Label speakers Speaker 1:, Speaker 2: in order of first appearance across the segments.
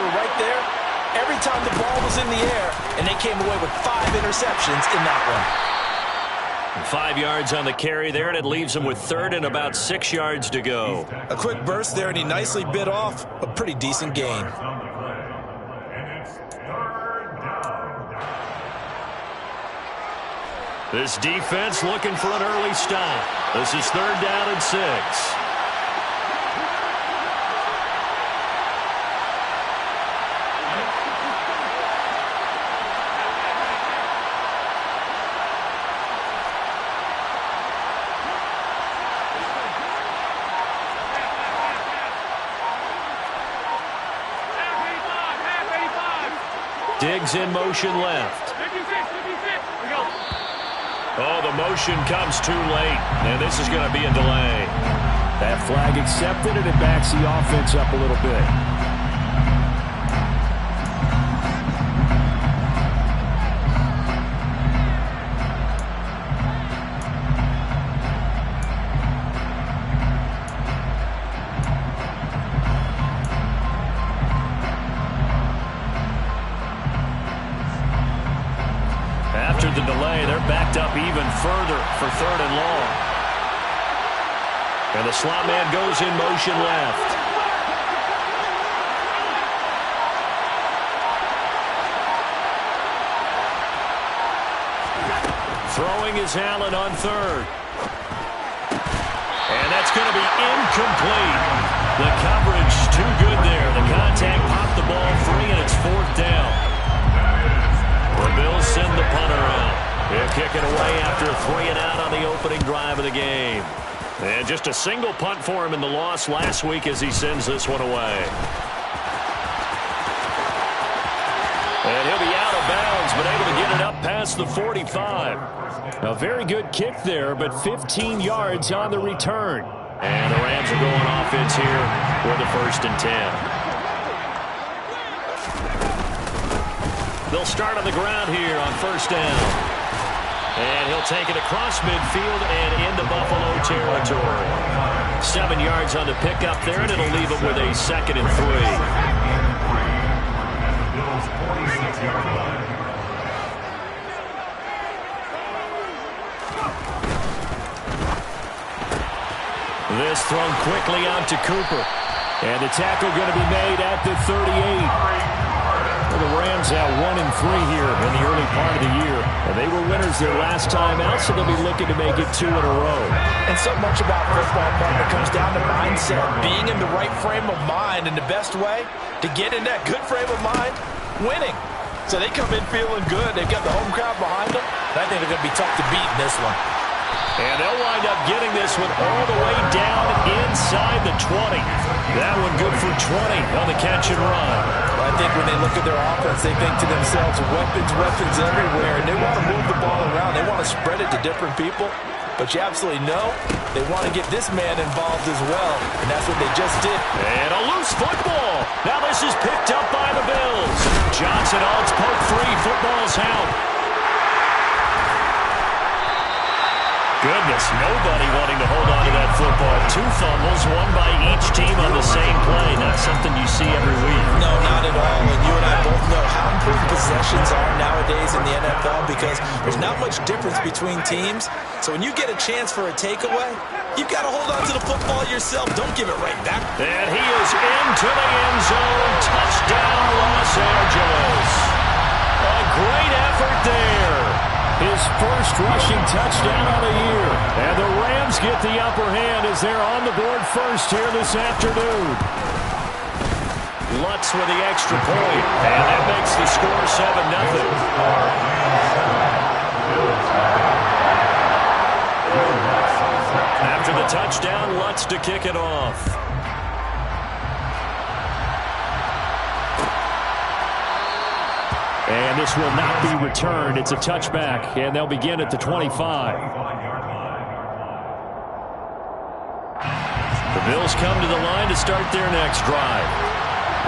Speaker 1: were right there every time the ball was in the air, and they came away with 5 interceptions in that one.
Speaker 2: 5 yards on the carry there, and it leaves him with third and about 6 yards to go.
Speaker 1: A quick burst there, and he nicely bit off a pretty decent gain.
Speaker 2: This defense looking for an early stop. This is 3rd down and 6. Diggs in motion left. Oh, the motion comes too late, and this is going to be a delay.
Speaker 3: That flag accepted, and it backs the offense up a little bit.
Speaker 2: After the delay, they're backed up even further for 3rd and long. And the slot man goes in motion left. Throwing is Allen on 3rd. And that's going to be incomplete. The coverage too good there. The contact popped the ball free, and it's 4th down. The Bills send the punter out. He'll kick it away after 3 and out on the opening drive of the game. And just a single punt for him in the loss last week as he sends this one away. And he'll be out of bounds, but able to get it up past the 45.
Speaker 3: A very good kick there, but 15 yards on the return.
Speaker 2: And the Rams are going offense here for the 1st and 10. They'll start on the ground here on 1st down. And he'll take it across midfield and into Buffalo territory. 7 yards on the pickup there, and it'll leave him with a 2nd and 3. This thrown quickly out to Cooper.
Speaker 3: And the tackle going to be made at the 38. The Rams have 1-3 here in the early part of the year. And they were winners their last time out, so they'll be looking to make it 2 in a row.
Speaker 1: And so much about football, partner, comes down to mindset, being in the right frame of mind, and the best way to get in that good frame of mind, winning. So they come in feeling good. They've got the home crowd behind them, and I think they're going to be tough to beat in this one.
Speaker 2: And they'll wind up getting this one all the way down inside the 20. That one good for 20 on the catch and run.
Speaker 1: I think when they look at their offense, they think to themselves, weapons everywhere, and they want to move the ball around. They want to spread it to different people, but you absolutely know they want to get this man involved as well, and that's what they just did.
Speaker 2: And a loose football. Now this is picked up by the Bills. Johnson odds poke free. Football's out. Goodness, nobody wanting to hold on to that football. 2 fumbles, one by each team on the same play. Not something you see every week.
Speaker 1: No, not at all. And you and I both know how important possessions are nowadays in the NFL because there's not much difference between teams. So when you get a chance for a takeaway, you've got to hold on to the football yourself. Don't give it right back.
Speaker 2: And he is into the end zone. Touchdown, Los Angeles. A great effort there.
Speaker 3: His first rushing touchdown of the year. And the Rams get the upper hand as they're on the board first here this afternoon.
Speaker 2: Lutz with the extra point. And that makes the score 7-0. After the touchdown, Lutz to kick it off.
Speaker 3: And this will not be returned. It's a touchback, and they'll begin at the 25. The
Speaker 2: Bills come to the line to start their next drive.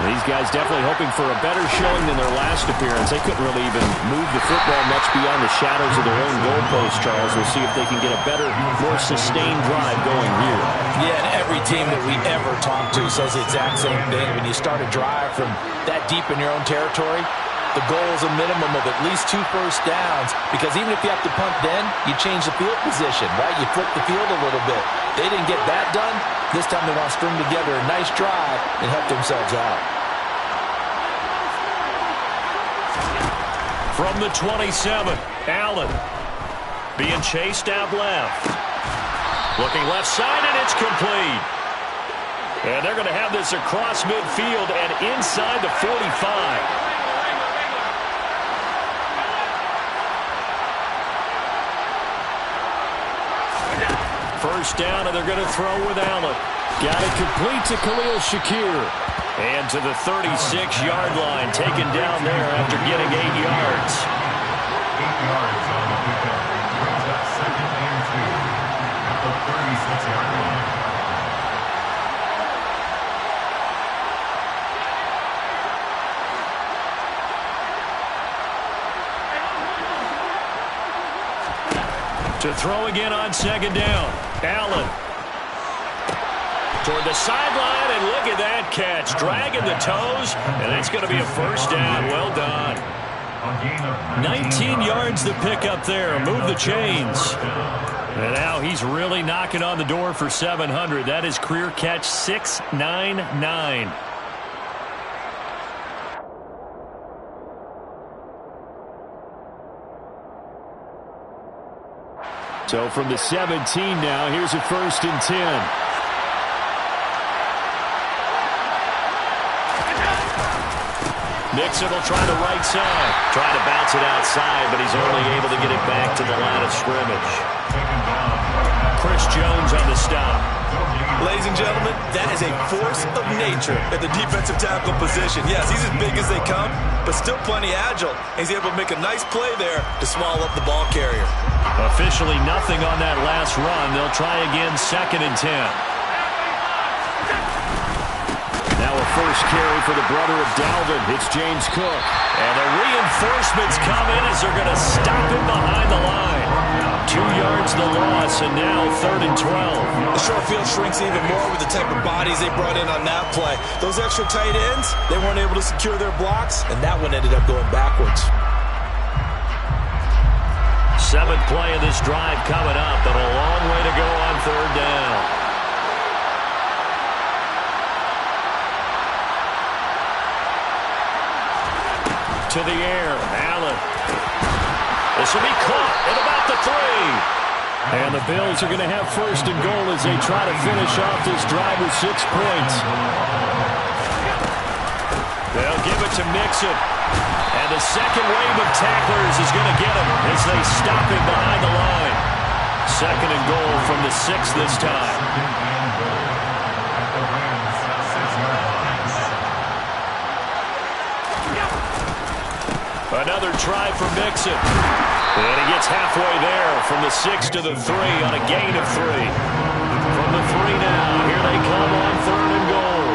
Speaker 3: These guys definitely hoping for a better showing than their last appearance. They couldn't really even move the football much beyond the shadows of their own goalpost, Charles. We'll see if they can get a better, more sustained drive going here.
Speaker 1: Yeah, and every team that we ever talk to says the exact same thing. When you start a drive from that deep in your own territory, the goal is a minimum of at least 2 first downs, because even if you have to punt then, you change the field position, right? You flip the field a little bit. They didn't get that done. This time they want to string together a nice drive and help themselves out.
Speaker 2: From the 27, Allen being chased out left. Looking left side, and it's complete. And they're going to have this across midfield and inside the 45. First down, and they're going to throw with Allen.
Speaker 3: Got it complete to Khalil Shakir.
Speaker 2: And to the 36-yard line, taken down there after getting 8 yards.
Speaker 4: 8 yards on the pickup. Brings up 2nd and 2 at the 36-yard line.
Speaker 2: To throw again on 2nd down. Allen toward the sideline, and look at that catch. Dragging the toes, and it's going to be a first down. Well done. 19 yards to pick up there. Move the chains. And now he's really knocking on the door for 700. That is career catch 699.
Speaker 3: So from the 17 now, here's a 1st and 10.
Speaker 2: Mixon will try the right side. Trying to bounce it outside, but he's only able to get it back to the line of scrimmage. Chris Jones on the stop.
Speaker 1: Ladies and gentlemen, that is a force of nature at the defensive tackle position. Yes, he's as big as they come, but still plenty agile. He's able to make a nice play there to swallow up the ball carrier.
Speaker 2: Officially nothing on that last run. They'll try again 2nd and 10.
Speaker 3: Now a first carry for the brother of Dalvin. It's James Cook.
Speaker 2: And the reinforcements come in as they're going to stop him behind the line. 2 yards the loss, and now 3rd and 12.
Speaker 1: The short field shrinks even more with the type of bodies they brought in on that play. Those extra tight ends, they weren't able to secure their blocks, and that one ended up going backwards.
Speaker 2: 7th play of this drive coming up, but a long way to go on 3rd down. To the air, Allen. This will be caught at about the 3.
Speaker 3: And the Bills are going to have 1st and goal as they try to finish off this drive with 6 points.
Speaker 2: They'll give it to Mixon. And the second wave of tacklers is going to get him as they stop him behind the line. 2nd and goal from the 6 this time. Another try for Mixon. And he gets halfway there from the 6 to the 3 on a gain of 3. From the 3 now, here they come on 3rd and goal.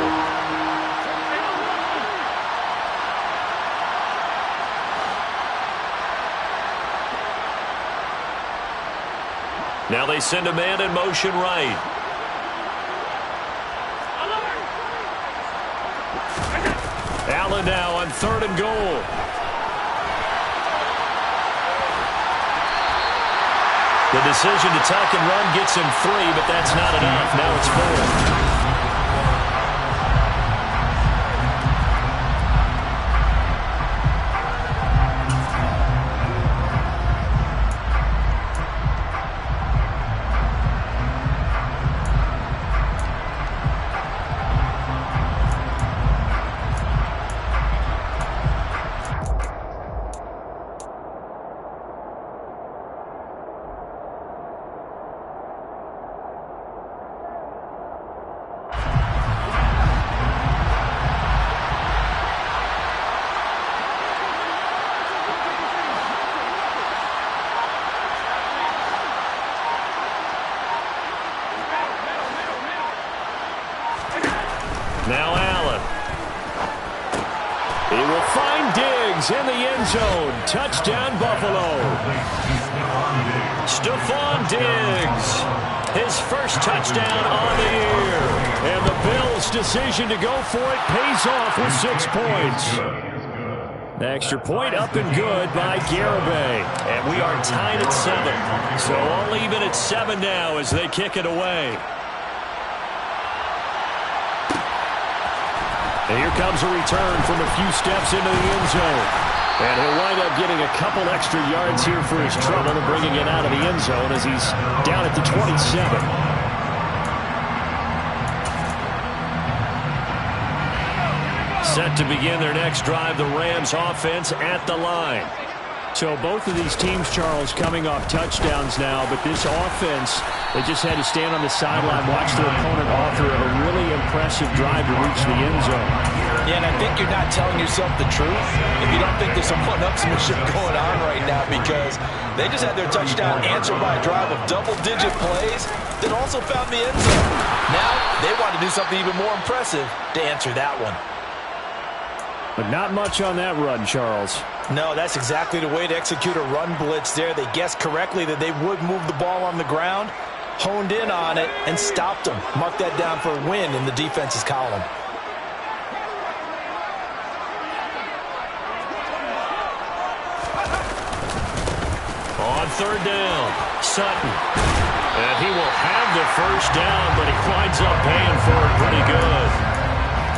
Speaker 2: Now they send a man in motion right. Allen now on 3rd and goal. The decision to tuck and run gets him 3, but that's not enough. Now it's 4.
Speaker 3: Diggs in the end zone. Touchdown, Buffalo.
Speaker 2: Stephon Diggs, his first touchdown on the year.
Speaker 3: And the Bills' decision to go for it pays off with 6 points. The extra point up and good by Garibay.
Speaker 2: And we are tied at 7. So all even at 7 now as they kick it away.
Speaker 3: And here comes a return from a few steps into the end zone. And he'll wind up getting a couple extra yards here for his trouble and bringing it out of the end zone as he's down at the 27.
Speaker 2: Set to begin their next drive, the Rams offense at the line.
Speaker 3: So both of these teams, Charles, coming off touchdowns now, but this offense, they just had to stand on the sideline, watch their opponent author a really impressive drive to reach the end zone.
Speaker 1: Yeah, and I think you're not telling yourself the truth if you don't think there's some one-upsmanship going on right now, because they just had their touchdown answered by a drive of double-digit plays that also found the end zone. Now they want to do something even more impressive to answer that one.
Speaker 3: But not much on that run, Charles.
Speaker 1: No, that's exactly the way to execute a run blitz there. They guessed correctly that they would move the ball on the ground, honed in on it, and stopped them. Mark that down for a win in the defense's column.
Speaker 2: On third down, Sutton. And he will have the first down, but he winds up paying for it pretty good.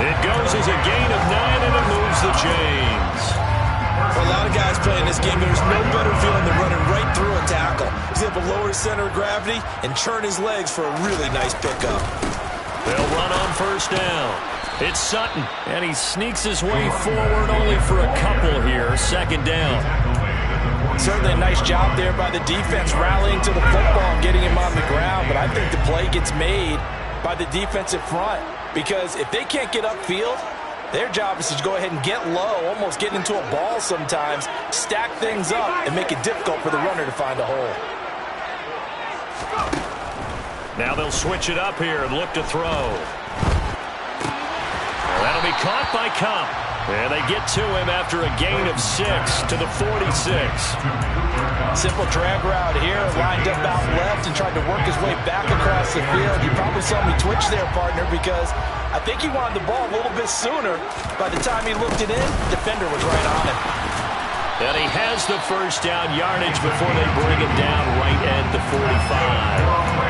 Speaker 2: It goes as a gain of 9, and it moves the chains.
Speaker 1: For a lot of guys playing this game, there's no better feeling than running right through a tackle. He's able to lower his center of gravity and turn his legs for a really nice pickup.
Speaker 2: They'll run on first down. It's Sutton.
Speaker 3: And he sneaks his way forward only for a couple here. Second down.
Speaker 1: Certainly a nice job there by the defense rallying to the football and getting him on the ground, but I think the play gets made by the defensive front, because if they can't get upfield, their job is to go ahead and get low, almost get into a ball sometimes, stack things up, and make it difficult for the runner to find a hole.
Speaker 2: Now they'll switch it up here and look to throw. That'll be caught by Kupp. And they get to him after a gain of 6 to the 46.
Speaker 1: Simple drag route here, lined up out left and tried to work his way back across the field. You probably saw me twitch there, partner, because I think he wanted the ball a little bit sooner. By the time he looked it in, defender was right on him.
Speaker 2: And he has the first down yardage before they bring him down right at the 45.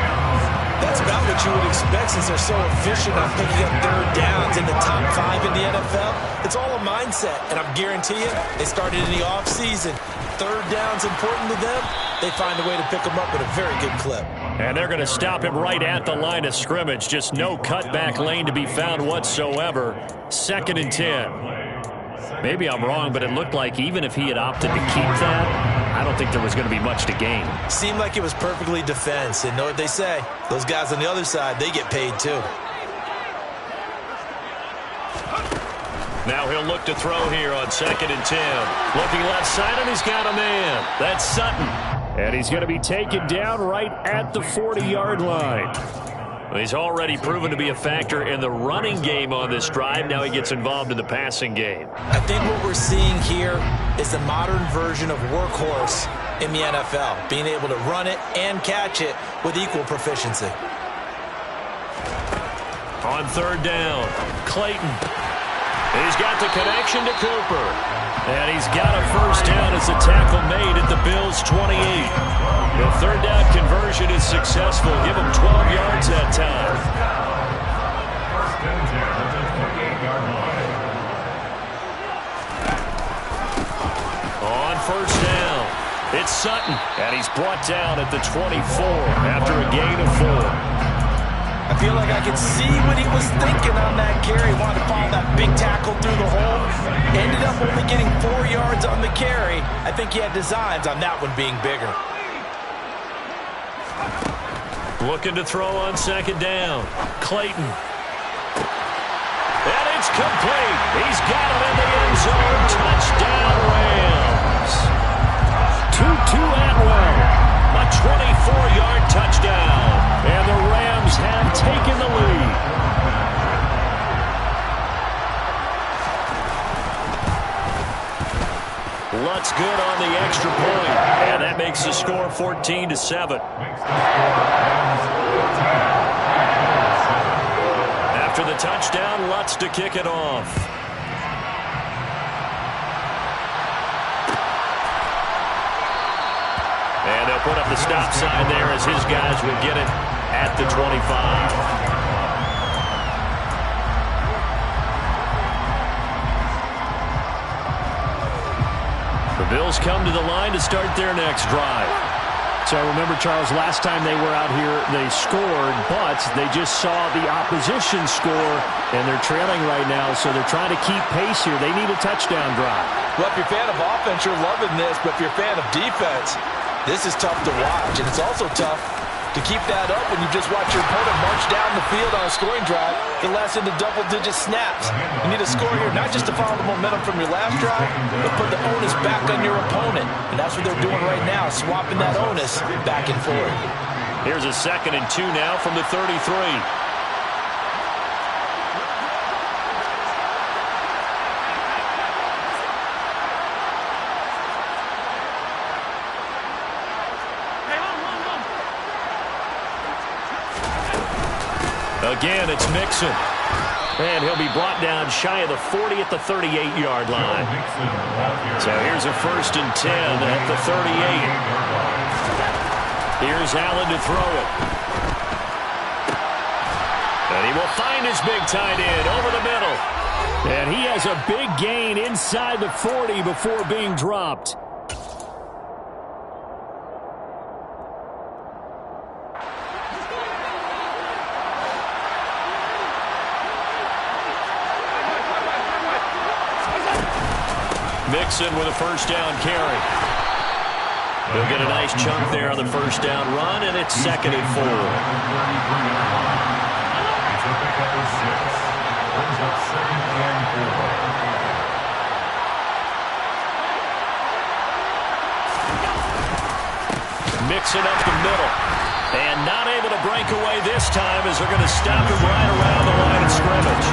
Speaker 1: That's about what you would expect since they're so efficient on picking up third downs in the top 5 in the NFL. It's all a mindset, and I'm guaranteeing they started in the offseason. Third down's important to them. They find a way to pick them up at a very good clip.
Speaker 2: And they're going to stop him right at the line of scrimmage. Just no cutback lane to be found whatsoever. 2nd and 10. Maybe I'm wrong, but it looked like even if he had opted to keep that, I don't think there was going to be much to gain.
Speaker 1: Seemed like it was perfectly defense. And know what they say? Those guys on the other side, they get paid too.
Speaker 2: Now he'll look to throw here on 2nd and 10. Looking left side, and he's got a man. That's Sutton.
Speaker 3: And he's going to be taken down right at the 40-yard line.
Speaker 2: He's already proven to be a factor in the running game on this drive. Now he gets involved in the passing game.
Speaker 1: I think what we're seeing here is the modern version of workhorse in the NFL, being able to run it and catch it with equal proficiency.
Speaker 2: On third down, Clayton. He's got the connection to Cooper. And he's got a first down as the tackle made at the Bills' 28. The third down conversion is successful. Give him 12 yards that time. On first down, it's Sutton. And he's brought down at the 24 after a gain of 4.
Speaker 1: I feel like I could see what he was thinking on that carry. He wanted to follow that big tackle through the hole. Ended up only getting 4 yards on the carry. I think he had designs on that one being bigger.
Speaker 2: Looking to throw on 2nd down. Clayton. And it's complete. He's got him in the end zone. Touchdown, Rams.
Speaker 3: Tutu Atwell.
Speaker 2: A 24-yard touchdown.
Speaker 3: And the Rams have taken the lead.
Speaker 2: Lutt's good on the extra point, and that makes the score 14-7. After the touchdown, Lutt's to kick it off. And they'll put up the stop sign there as his guys will get it at the 25. The Bills come to the line to start their next drive.
Speaker 3: So remember, Charles, last time they were out here, they scored, but they just saw the opposition score, and they're trailing right now, so they're trying to keep pace here. They need a touchdown drive.
Speaker 1: Well, if you're a fan of offense, you're loving this, but if you're a fan of defense, this is tough to watch, and it's also tough to keep that up when you just watch your opponent march down the field on a scoring drive that lasts into double-digit snaps. You need a score here, not just to follow the momentum from your last drive, but put the onus back on your opponent. And that's what they're doing right now, swapping that onus back and forth.
Speaker 2: Here's a 2nd and 2 now from the 33. Again, it's Mixon. And he'll be brought down shy of the 40 at the 38-yard line. So here's a 1st and 10 at the 38. Here's Allen to throw it. And he will find his big tight end over the middle.
Speaker 3: And he has a big gain inside the 40 before being dropped.
Speaker 2: Mixon with a 1st down carry. He'll get a nice chunk there on the 1st down run, and it's 2nd and 4. Mixon up the middle. And not able to break away this time as they're going to stop him right around the line of scrimmage.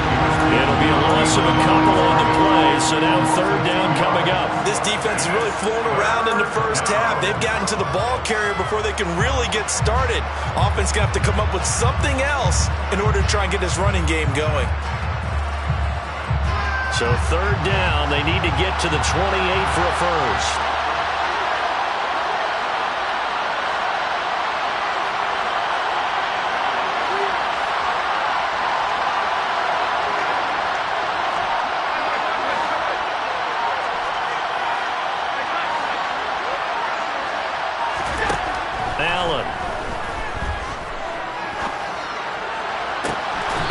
Speaker 2: It'll be a loss of a couple on the play, so now 3rd down coming up.
Speaker 1: This defense is really flown around in the first half. They've gotten to the ball carrier before they can really get started. Offense going to have to come up with something else in order to try and get this running game going.
Speaker 2: So 3rd down, they need to get to the 28 for a first. Allen.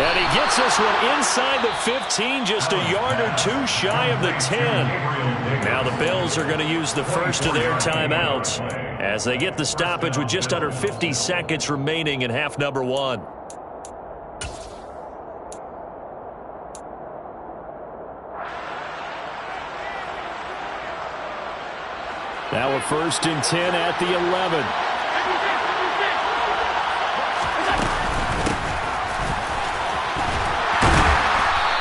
Speaker 2: And he gets this one inside the 15, just a yard or two shy of the 10. Now the Bills are going to use the first of their timeouts as they get the stoppage with just under 50 seconds remaining in half number 1.
Speaker 3: Now a 1st and 10 at the 11.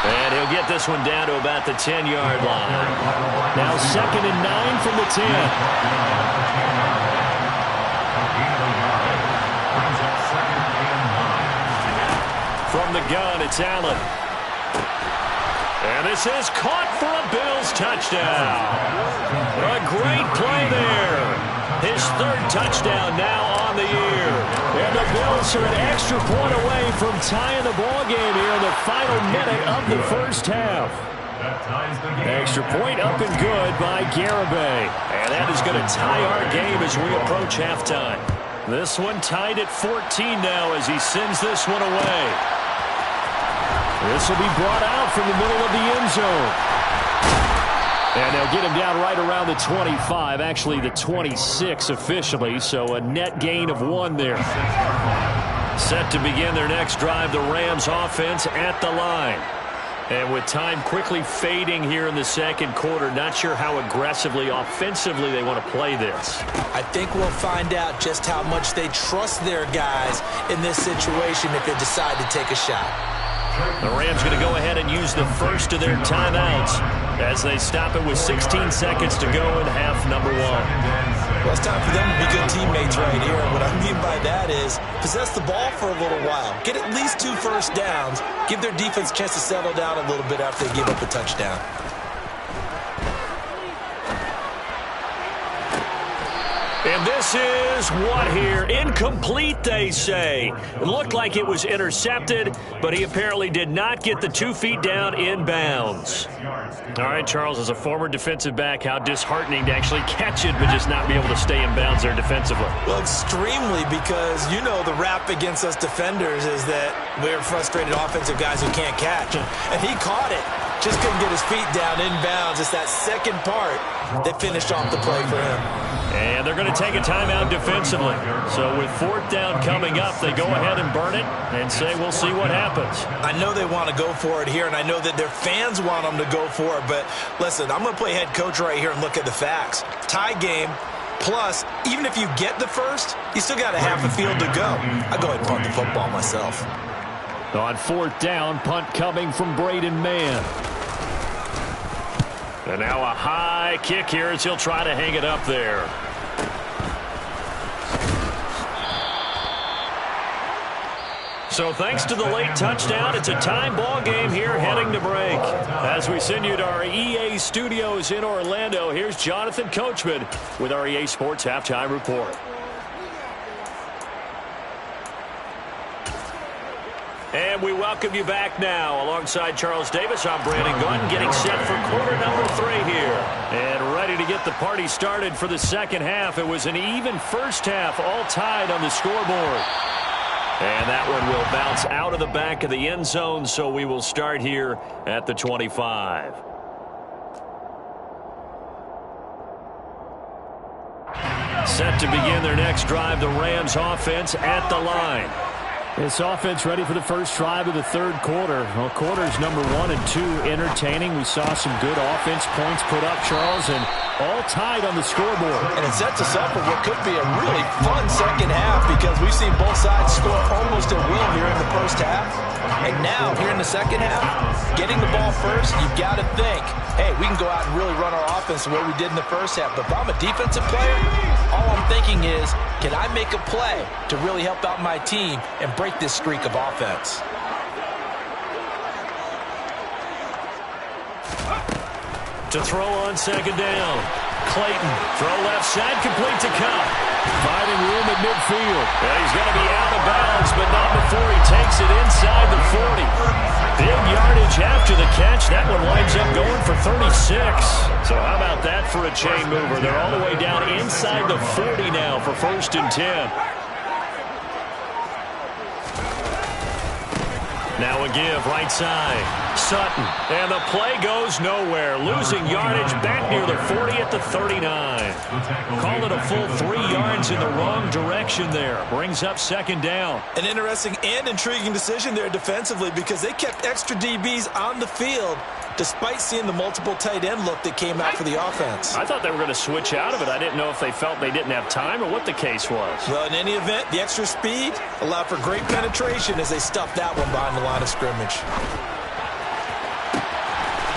Speaker 2: And he'll get this one down to about the 10-yard line.
Speaker 3: Now 2nd and 9 from the 10.
Speaker 2: From the gun, it's Allen. And this is caught for a Bills touchdown. A great play there. His 3rd touchdown now on the year. And the Bills are an extra point away from tying the ball game here in the final minute of the first half.
Speaker 3: Extra point up and good by Garibay.
Speaker 2: And that is going to tie our game as we approach halftime. This one tied at 14 now as he sends this one away.
Speaker 3: This will be brought out from the middle of the end zone. And they'll get him down right around the 25, actually the 26 officially, so a net gain of 1 there.
Speaker 2: Set to begin their next drive, the Rams offense at the line. And with time quickly fading here in the second quarter, not sure how aggressively, offensively they want to play this.
Speaker 1: I think we'll find out just how much they trust their guys in this situation if they decide to take a shot.
Speaker 2: The Rams going to go ahead and use the first of their timeouts.
Speaker 3: as they stop it with 16 seconds to go in half number one.
Speaker 1: Well, it's time for them to be good teammates right here. What I mean by that is possess the ball for a little while. Get at least 2 first downs. Give their defense a chance to settle down a little bit after they give up a touchdown.
Speaker 3: And this is what here? Incomplete, they say. It looked like it was intercepted, but he apparently did not get the 2 feet down in bounds. All right, Charles, as a former defensive back, how disheartening to actually catch it but just not be able to stay in bounds there defensively.
Speaker 1: Well, extremely, because you know the rap against us defenders is that we're frustrated offensive guys who can't catch. And he caught it. Just couldn't get his feet down in bounds. It's that second part that finished off the play for him.
Speaker 3: And they're going to take a timeout defensively. So with 4th down coming up, they go ahead and burn it and say, we'll see what happens.
Speaker 1: I know they want to go for it here, and I know that their fans want them to go for it. But listen, I'm going to play head coach right here and look at the facts. Tie game. Plus, even if you get the first, you still got a half a field to go. I go ahead and punt the football myself.
Speaker 3: On 4th down, punt coming from Braden Mann. And now a high kick here as he'll try to hang it up there. So thanks to the late touchdown, it's a tie ball game here heading to break. As we send you to our EA studios in Orlando, here's Jonathan Coachman with our EA Sports Halftime Report. And we welcome you back now. Alongside Charles Davis, I'm Brandon Gunn, getting set for quarter number 3 here. And ready to get the party started for the second half. It was an even first half, all tied on the scoreboard. And that one will bounce out of the back of the end zone, so we will start here at the 25. Set to begin their next drive, the Rams offense at the line. This offense ready for the first drive of the 3rd quarter. Well, quarters number 1 and 2 entertaining. We saw some good offense points put up, Charles, and all tied on the scoreboard.
Speaker 1: And it sets us up for what could be a really fun second half, because we've seen both sides score almost at will here in the first half. And now, here in the second half, getting the ball first, you've got to think, hey, we can go out and really run our offense the way we did in the first half. But if I'm a defensive player, all I'm thinking is, can I make a play to really help out my team and break this streak of offense?
Speaker 3: To throw on second down. Clayton, throw left side, complete to Kupp. Finding room at midfield. And he's going to be out of bounds, but not before he takes it inside the 40. Big yardage after the catch. That one winds up going for 36. So how about that for a chain mover? They're all the way down inside the 40 now for 1st and 10. Now a give, right side. Sutton. And the play goes nowhere. Losing yardage back near the 40 at the 39. Call it a full 3 yards in the wrong direction there. Brings up second down.
Speaker 1: An interesting and intriguing decision there defensively, because they kept extra DBs on the field despite seeing the multiple tight end look that came out for the offense.
Speaker 3: I thought they were going to switch out of it. I didn't know if they felt they didn't have time or what the case was.
Speaker 1: Well, in any event, the extra speed allowed for great penetration as they stuffed that one behind the line of scrimmage.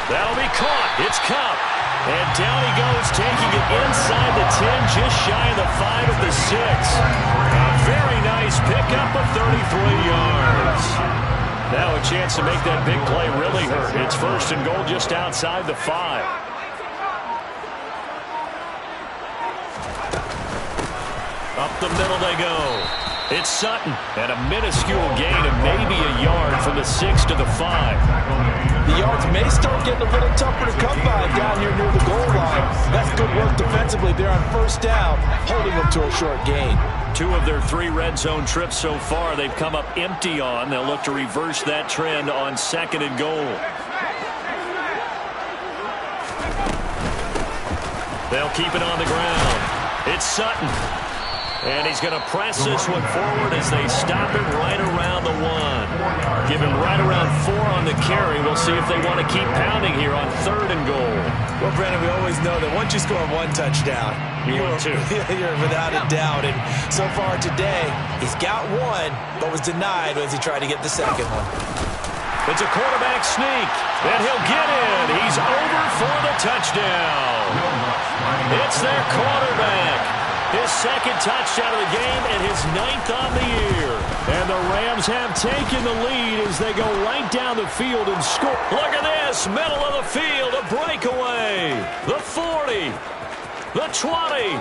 Speaker 3: That'll be caught. It's Kupp. And down he goes, taking it inside the 10, just shy of the 5 at the 6. A very nice pickup of 33 yards. Now a chance to make that big play really hurt. It's 1st and goal just outside the 5. Up the middle they go. It's Sutton, and a minuscule gain of maybe a yard from the 6 to the 5.
Speaker 1: The yards may start getting a little tougher to come by down here near the goal line. That's good work defensively there on 1st down, holding them to a short gain.
Speaker 3: 2 of their 3 red zone trips so far they've come up empty on. They'll look to reverse that trend on 2nd and goal. They'll keep it on the ground. It's Sutton. And he's going to press this one forward as they stop it right around the 1. Give him right around 4 on the carry. We'll see if they want to keep pounding here on 3rd and goal.
Speaker 1: Well, Brandon, we always know that once you score 1 touchdown,
Speaker 3: you're
Speaker 1: without a doubt. And so far today, he's got 1, but was denied as he tried to get the second one.
Speaker 3: It's a quarterback sneak, and he'll get in. He's over for
Speaker 2: touchdown. It's their quarterback. His second touchdown of the game and his 9th on the year.
Speaker 3: And the Rams have taken the lead as they go right down the field and score.
Speaker 2: Look at this, middle of the field, a breakaway. The 40, the 20.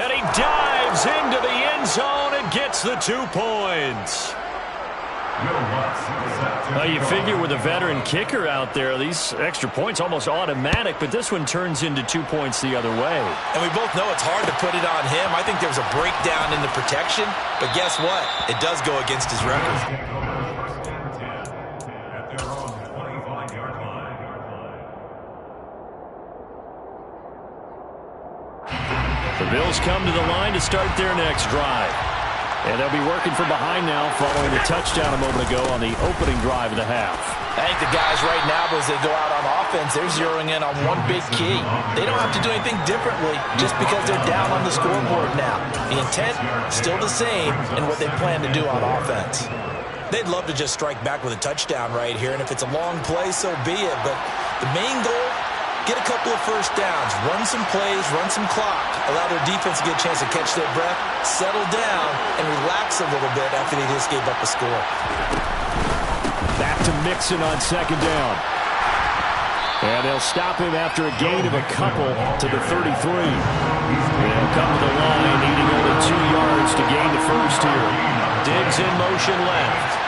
Speaker 2: And he dives into the end zone and gets the 2 points.
Speaker 3: Well, you figure with a veteran kicker out there, these extra points almost automatic, but this one turns into 2 points the other way.
Speaker 1: And we both know it's hard to put it on him. I think there was a breakdown in the protection, but guess what? It does go against his record.
Speaker 3: The Bills come to the line to start their next drive. And they'll be working from behind now following the touchdown a moment ago on the opening drive of the half.
Speaker 1: I think the guys right now, as they go out on offense, they're zeroing in on one big key. They don't have to do anything differently just because they're down on the scoreboard now. The intent, still the same in what they plan to do on offense. They'd love to just strike back with a touchdown right here, and if it's a long play, so be it. But the main goal, get a couple of first downs, run some plays, run some clock, allow their defense to get a chance to catch their breath, settle down, and relax a little bit after they just gave up a score.
Speaker 3: Back to Mixon on second down. And they'll stop him after a gain of a couple to the 33. They'll come to the line, needing only 2 yards to gain the first here.
Speaker 2: Diggs in motion left.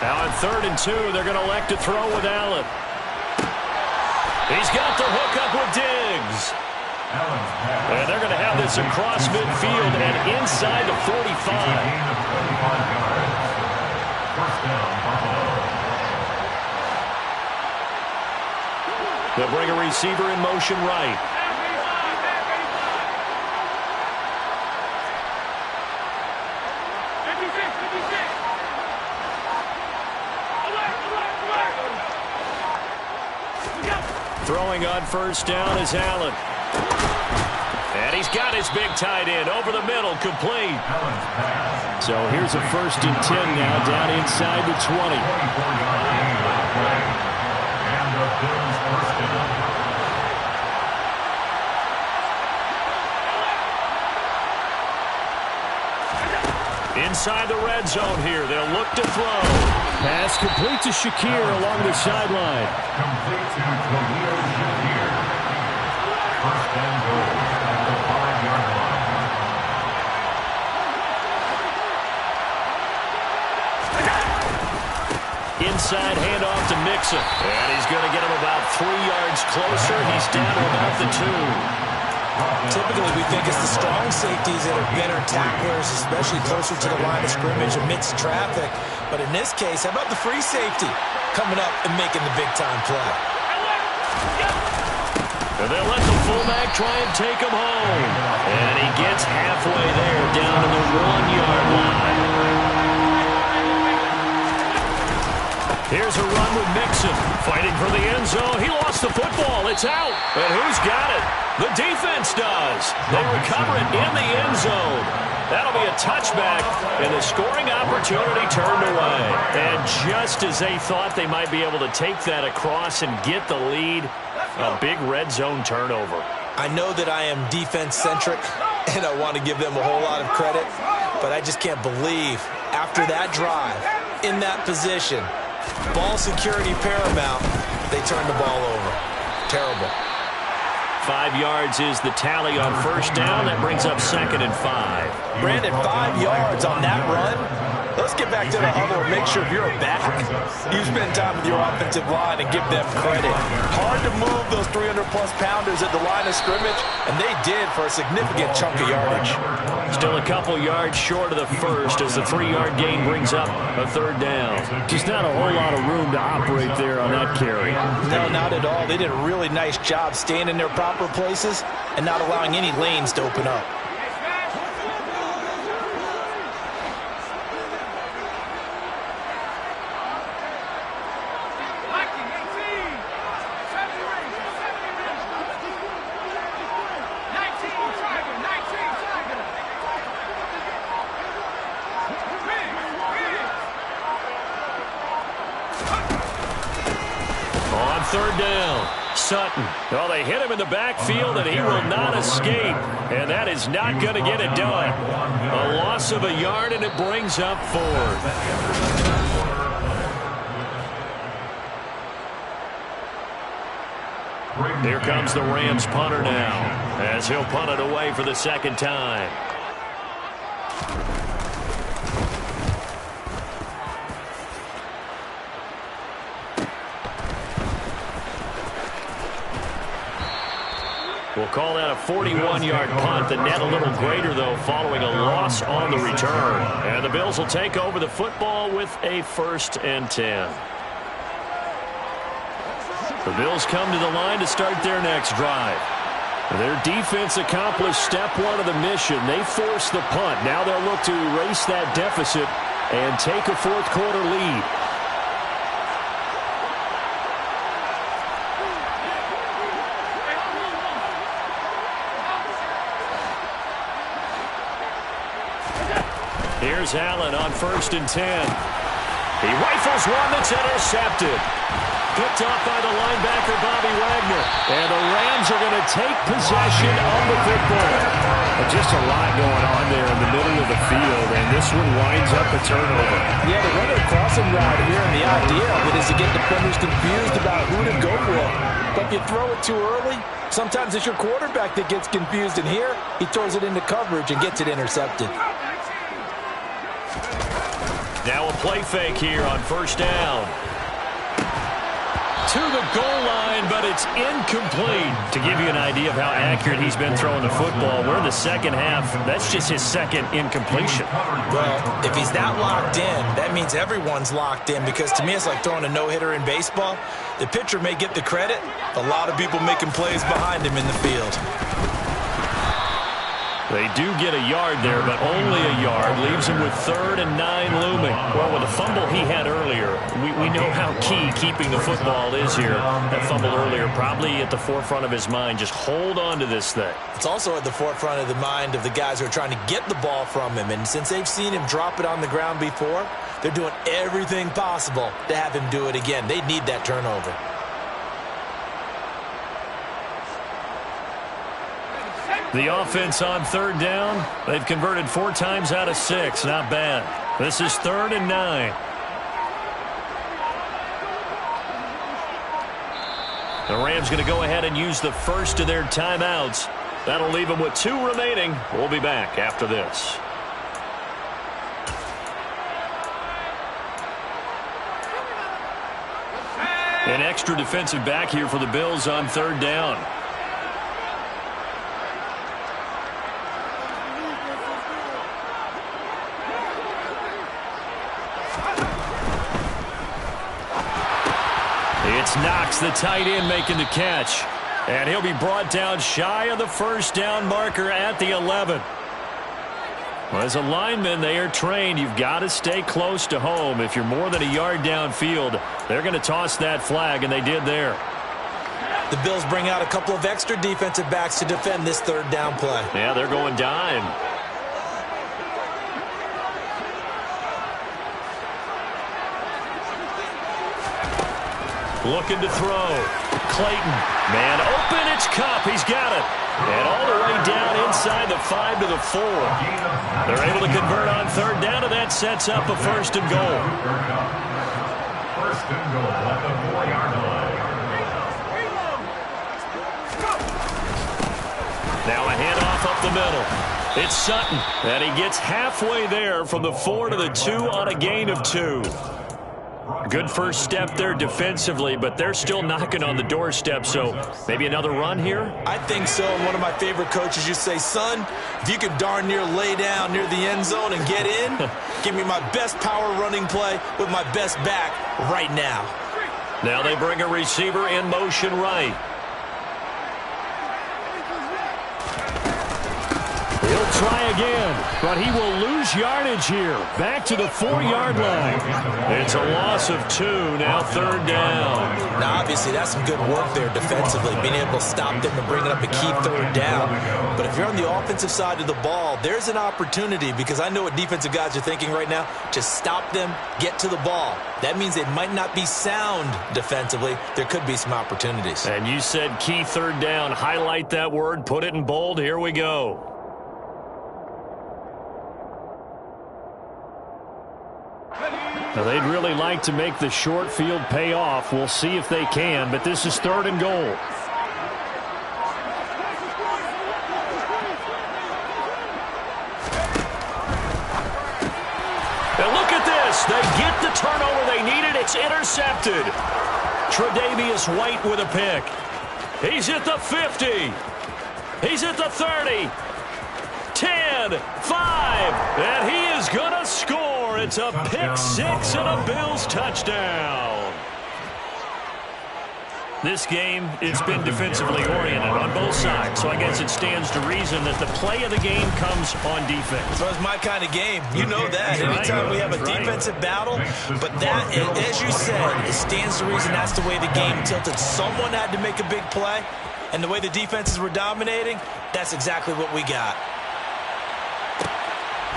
Speaker 3: Now on 3rd and 2, they're going to elect to throw with Allen.
Speaker 2: He's got the hook up with Diggs.
Speaker 3: And they're going to have this across midfield and inside the 45. They'll bring a receiver in motion right. Throwing on first down is Allen. And he's got his big tight end over the middle, complete. So here's a 1st and 10 now, down inside the 20. Inside the red zone here, they'll look to throw. Pass complete to Shakir along the sideline.
Speaker 4: Complete to Khalil Shakir. 1st and goal at the 5-yard line.
Speaker 3: Inside handoff to Mixon. And he's going to get him about 3 yards closer. He's down to about the 2.
Speaker 1: Typically, we think it's the strong safeties that are better tacklers, especially closer to the line of scrimmage amidst traffic. But in this case, how about the free safety coming up and making the big-time play?
Speaker 3: And they'll let the fullback try and take him home. And he gets halfway there, down to the 1-yard line. Here's a run with Mixon, fighting for the end zone. He lost the football. It's out. And who's got it? The defense does. They recover it in the end zone. That'll be a touchback, and the scoring opportunity turned away. And just as they thought they might be able to take that across and get the lead, a big red zone turnover.
Speaker 1: I know that I am defense-centric, and I want to give them a whole lot of credit, but I just can't believe after that drive, in that position, ball security paramount, they turned the ball over. Terrible.
Speaker 3: 5 yards is the tally on first down. That brings up 2nd and 5.
Speaker 1: Brandon, 5 yards on that run. Let's get back to the huddle and make sure if you're a back, you spend time with your offensive line and give them credit. Hard to move those 300-plus pounders at the line of scrimmage, and they did for a significant chunk of yardage.
Speaker 3: Still a couple yards short of the first as the 3-yard gain brings up a 3rd down. Just not a whole lot of room to operate there on that carry.
Speaker 1: No, not at all. They did a really nice job staying in their proper places and not allowing any lanes to open up.
Speaker 2: third down. Sutton. Well, they hit him in the backfield, and he will not escape. And that is not going to get it done. A loss of a yard, and it brings up fourth. Here comes the Rams punter now, as he'll punt it away for the second time. We'll call that a 41-yard punt. The net a little greater, though, following a loss on the return. And the Bills will take over the football with a 1st and 10. The Bills come to the line to start their next drive. Their defense accomplished step one of the mission. They forced the punt. Now they'll look to erase that deficit and take a fourth-quarter lead. Here's Allen on 1st and 10. He rifles one that's intercepted. Picked off by the linebacker, Bobby Wagner. And the Rams are going to take possession of the football.
Speaker 3: Just a lot going on there in the middle of the field, and this one winds up a turnover.
Speaker 1: Yeah, they run a crossing route here, and the idea of it is to get defenders confused about who to go with. But if you throw it too early, sometimes it's your quarterback that gets confused, and here he throws it into coverage and gets it intercepted.
Speaker 2: Now a play fake here on 1st down. To the goal line, but it's incomplete. To give you an idea of how accurate he's been throwing the football, we're in the second half. That's just his second incompletion.
Speaker 1: Well, if he's that locked in, that means everyone's locked in, because to me it's like throwing a no-hitter in baseball. The pitcher may get the credit, a lot of people making plays behind him in the field.
Speaker 2: They do get a yard there, but only a yard. Leaves him with 3rd and 9 looming. Well, with the fumble he had earlier, we know how key keeping the football is here. That fumble earlier probably at the forefront of his mind. Just hold on to this thing.
Speaker 1: It's also at the forefront of the mind of the guys who are trying to get the ball from him. And since they've seen him drop it on the ground before, they're doing everything possible to have him do it again. They need that turnover.
Speaker 2: The offense on 3rd down, they've converted 4 times out of 6. Not bad. This is 3rd and 9. The Rams going to go ahead and use the first of their timeouts. That'll leave them with 2 remaining. We'll be back after this. An extra defensive back here for the Bills on 3rd down. It's Knox, the tight end, making the catch. And he'll be brought down shy of the 1st down marker at the 11. Well, as a lineman, they are trained. You've got to stay close to home. If you're more than a yard downfield, they're going to toss that flag, and they did there.
Speaker 1: The Bills bring out a couple of extra defensive backs to defend this 3rd down play.
Speaker 2: Yeah, they're going dime. Looking to throw. Clayton. Man open. It's Kupp. He's got it. And all the way down inside the 5 to the 4. They're able to convert on 3rd down, and that sets up a 1st and goal.
Speaker 4: 1st and goal at the 4-yard line.
Speaker 2: Now a handoff up the middle. It's Sutton. And he gets halfway there from the 4 to the 2 on a gain of 2. Good first step there defensively, but they're still knocking on the doorstep, so maybe another run here?
Speaker 1: I think so. And one of my favorite coaches used to say, son, if you could darn near lay down near the end zone and get in, give me my best power running play with my best back right now.
Speaker 2: Now they bring a receiver in motion right. He'll
Speaker 3: try again, but he will lose yardage here. Back to the 4-yard line.
Speaker 2: It's a loss of 2, now 3rd down.
Speaker 1: Now, obviously, that's some good work there defensively, being able to stop them and bringing up a key 3rd down. But if you're on the offensive side of the ball, there's an opportunity, because I know what defensive guys are thinking right now. Just stop them, get to the ball. That means they might not be sound defensively. There could be some opportunities.
Speaker 2: And you said key 3rd down. Highlight that word, put it in bold. Here we go.
Speaker 3: Now, they'd really like to make the short field pay off. We'll see if they can, but this is 3rd and goal.
Speaker 2: And look at this. They get the turnover they needed. It's intercepted. Tre'Davious White with a pick. He's at the 50. He's at the 30. 10, 5, and he is going to score. It's a pick 6 and a Bills touchdown. This game, it's been defensively oriented on both sides, so I guess it stands to reason that the play of the game comes on defense.
Speaker 1: So it's my kind of game. You know that. Anytime we have a defensive battle, but that, as you said, it stands to reason that's the way the game tilted. Someone had to make a big play, and the way the defenses were dominating, that's exactly what we got.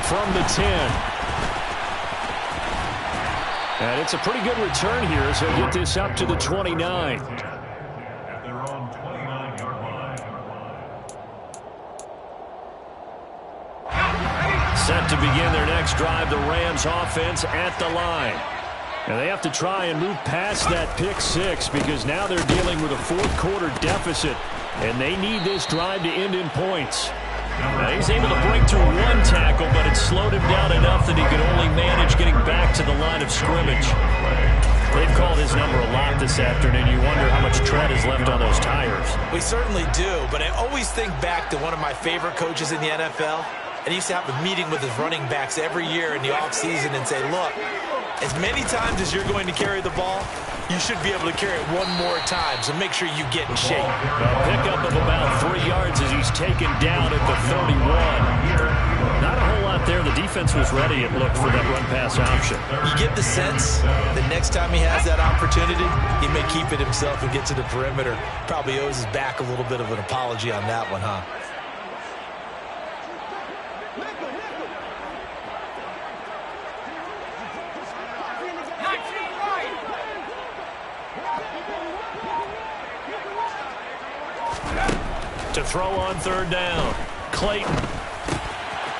Speaker 3: From the 10. And it's a pretty good return here, so get this up to the 29.
Speaker 4: At their own 29-yard line.
Speaker 3: Set to begin their next drive, the Rams offense at the line. And they have to try and move past that pick 6 because now they're dealing with a 4th quarter deficit, and they need this drive to end in points.
Speaker 2: Now he's able to break through 1 tackle, but it slowed him down enough that he could only manage getting back to the line of scrimmage. They've called his number a lot this afternoon. You wonder how much tread is left on those tires.
Speaker 1: We certainly do, but I always think back to one of my favorite coaches in the NFL, and he used to have a meeting with his running backs every year in the offseason and say, look, as many times as you're going to carry the ball, you should be able to carry it 1 more time, so make sure you get in shape.
Speaker 2: A pickup of about 3 yards as he's taken down at the 31. Not a whole lot there. The defense was ready, it looked, for that run-pass option.
Speaker 1: You get the sense that next time he has that opportunity, he may keep it himself and get to the perimeter. Probably owes his back a little bit of an apology on that one, huh?
Speaker 2: To throw on 3rd down. Clayton.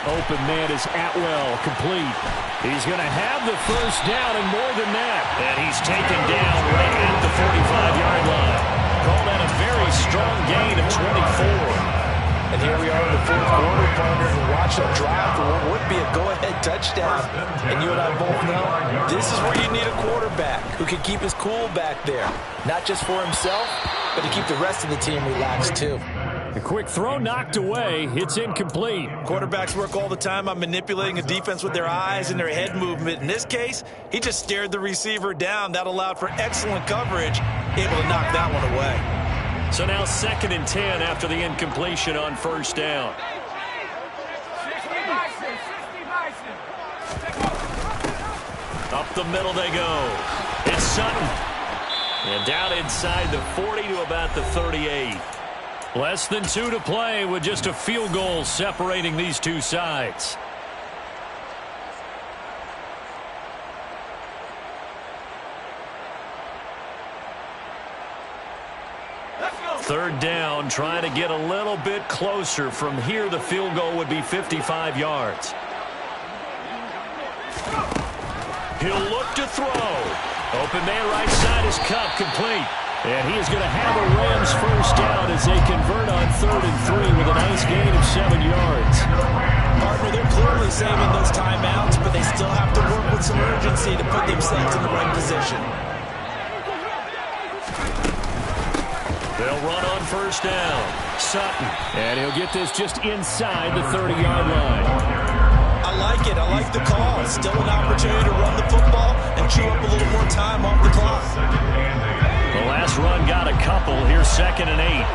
Speaker 3: Open man is Atwell, complete. He's going to have the 1st down and more than that.
Speaker 2: And he's taken down right at the 45-yard line. Call that a very strong gain of 24.
Speaker 1: And here we are in the 4th quarter, partner, and watch them drive for what would be a go-ahead touchdown. And you and I both know this is where you need a quarterback who can keep his cool back there. Not just for himself, but to keep the rest of the team relaxed too.
Speaker 3: A quick throw knocked away. It's incomplete.
Speaker 1: Quarterbacks work all the time on manipulating a defense with their eyes and their head movement. In this case, he just stared the receiver down. That allowed for excellent coverage, able to knock that one away.
Speaker 2: So now 2nd and 10 after the incompletion on 1st down. Up the middle they go. It's Sutton. And down inside the 40 to about the 38.
Speaker 3: Less than 2 to play with just a field goal separating these two sides.
Speaker 2: Third down, trying to get a little bit closer. From here, the field goal would be 55 yards. He'll look to throw. Open man right side is Kupp, complete.
Speaker 3: And he is going to have a Rams 1st down as they convert on 3rd and 3 with a nice gain of 7 yards.
Speaker 1: Partner, they're clearly saving those timeouts, but they still have to work with some urgency to put themselves in the right position.
Speaker 2: They'll run on 1st down.
Speaker 3: Sutton. And he'll get this just inside the 30-yard line.
Speaker 1: I like it. I like the call. Still an opportunity to run the football and chew up a little more time off the clock.
Speaker 2: The last run got a couple. Here's 2nd and 8.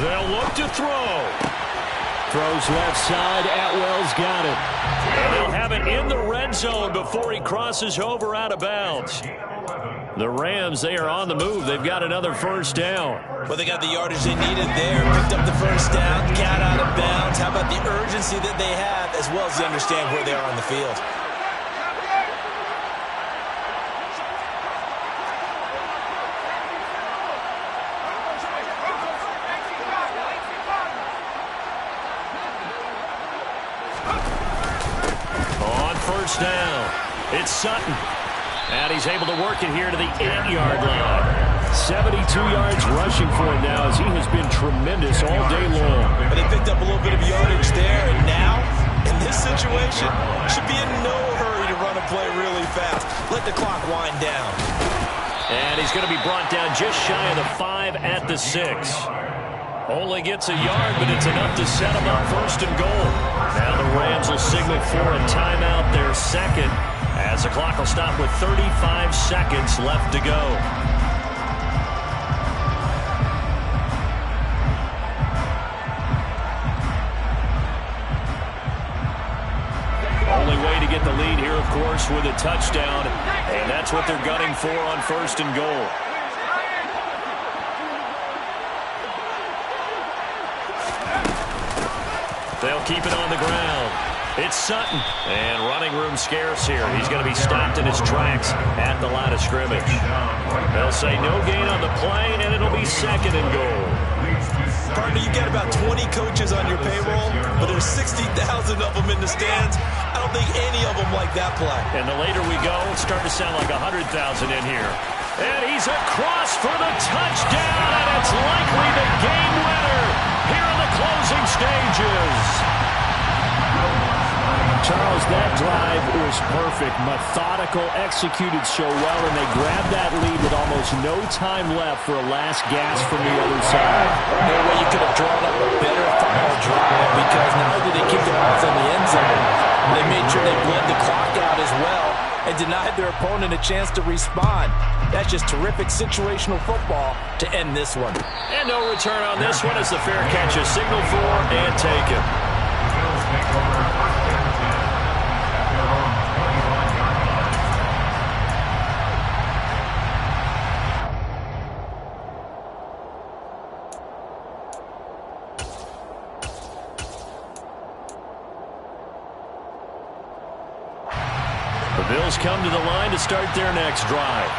Speaker 2: They'll look to throw.
Speaker 3: Throws left side. Atwell's got it.
Speaker 2: And they'll have it in the red zone before he crosses over out of bounds. The Rams, they are on the move. They've got another first down.
Speaker 1: Well, they got the yardage they needed there. Picked up the first down. Cat out of bounds. How about the urgency that they have, as well as they understand where they are on the field?
Speaker 2: On first down, it's Sutton. And he's able to work it here to the 8-yard line.
Speaker 3: 72 yards rushing for him now, as he has been tremendous all day long.
Speaker 1: But they picked up a little bit of yardage there, and now, in this situation, should be in no hurry to run a play really fast. Let the clock wind down.
Speaker 2: And he's going to be brought down just shy of the 5 at the 6. Only gets a yard, but it's enough to set him up first and goal. Now the Rams will signal for a timeout, their second, as the clock will stop with 35 seconds left to go. Only way to get the lead here, of course, with a touchdown, and that's what they're gunning for on first and goal. They'll keep it on the ground. It's Sutton, and running room scarce here. He's going to be stopped in his tracks at the line of scrimmage. They'll say no gain on the play, and it'll be second and goal.
Speaker 1: Partner, you got about 20 coaches on your payroll, but there's 60,000 of them in the stands. I don't think any of them like that play.
Speaker 2: And the later we go, it's starting to sound like 100,000 in here. And he's across for the touchdown, and it's likely the game winner here in the closing stages.
Speaker 3: Charles, that drive was perfect. Methodical, executed so well, and they grabbed that lead with almost no time left for a last gasp from the other side.
Speaker 1: No way you could have drawn up a better final drive, because not only did they keep their eyes on the end zone, they made sure they bled the clock out as well and denied their opponent a chance to respond. That's just terrific situational football to end this one.
Speaker 2: And no return on this one as the fair catch is signaled for and taken. The Bills come to the line to start their next drive.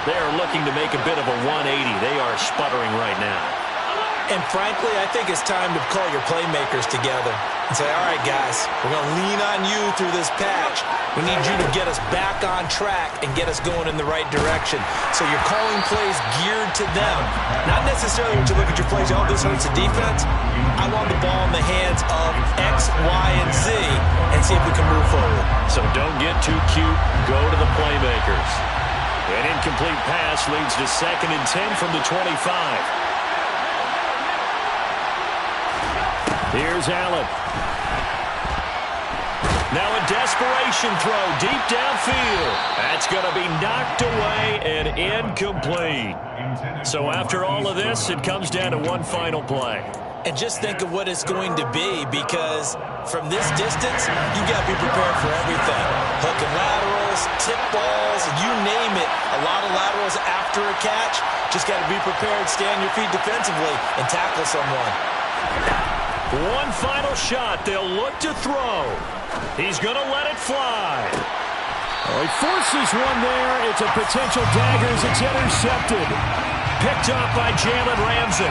Speaker 2: They are looking to make a bit of a 180. They are sputtering right now.
Speaker 1: And frankly, I think it's time to call your playmakers together and say, all right, guys, we're going to lean on you through this patch. We need you to get us back on track and get us going in the right direction. So you're calling plays geared to them. Not necessarily when you look at your plays, oh, this hurts the defense. I want the ball in the hands of X, Y, and Z and see if we can move forward.
Speaker 2: So don't get too cute. Go to the playmakers. An incomplete pass leads to 2nd and 10 from the 25. Here's Allen. Now a desperation throw deep downfield. That's going to be knocked away and incomplete. So after all of this, it comes down to one final play.
Speaker 1: And just think of what it's going to be, because from this distance, you got to be prepared for everything. Hook and laterals, tip balls, you name it. A lot of laterals after a catch. Just got to be prepared, stay on your feet defensively, and tackle someone.
Speaker 2: One final shot. They'll look to throw. He's going to let it fly.
Speaker 3: Oh, he forces one there. It's a potential dagger as it's intercepted.
Speaker 2: Picked up by Jalen Ramsey.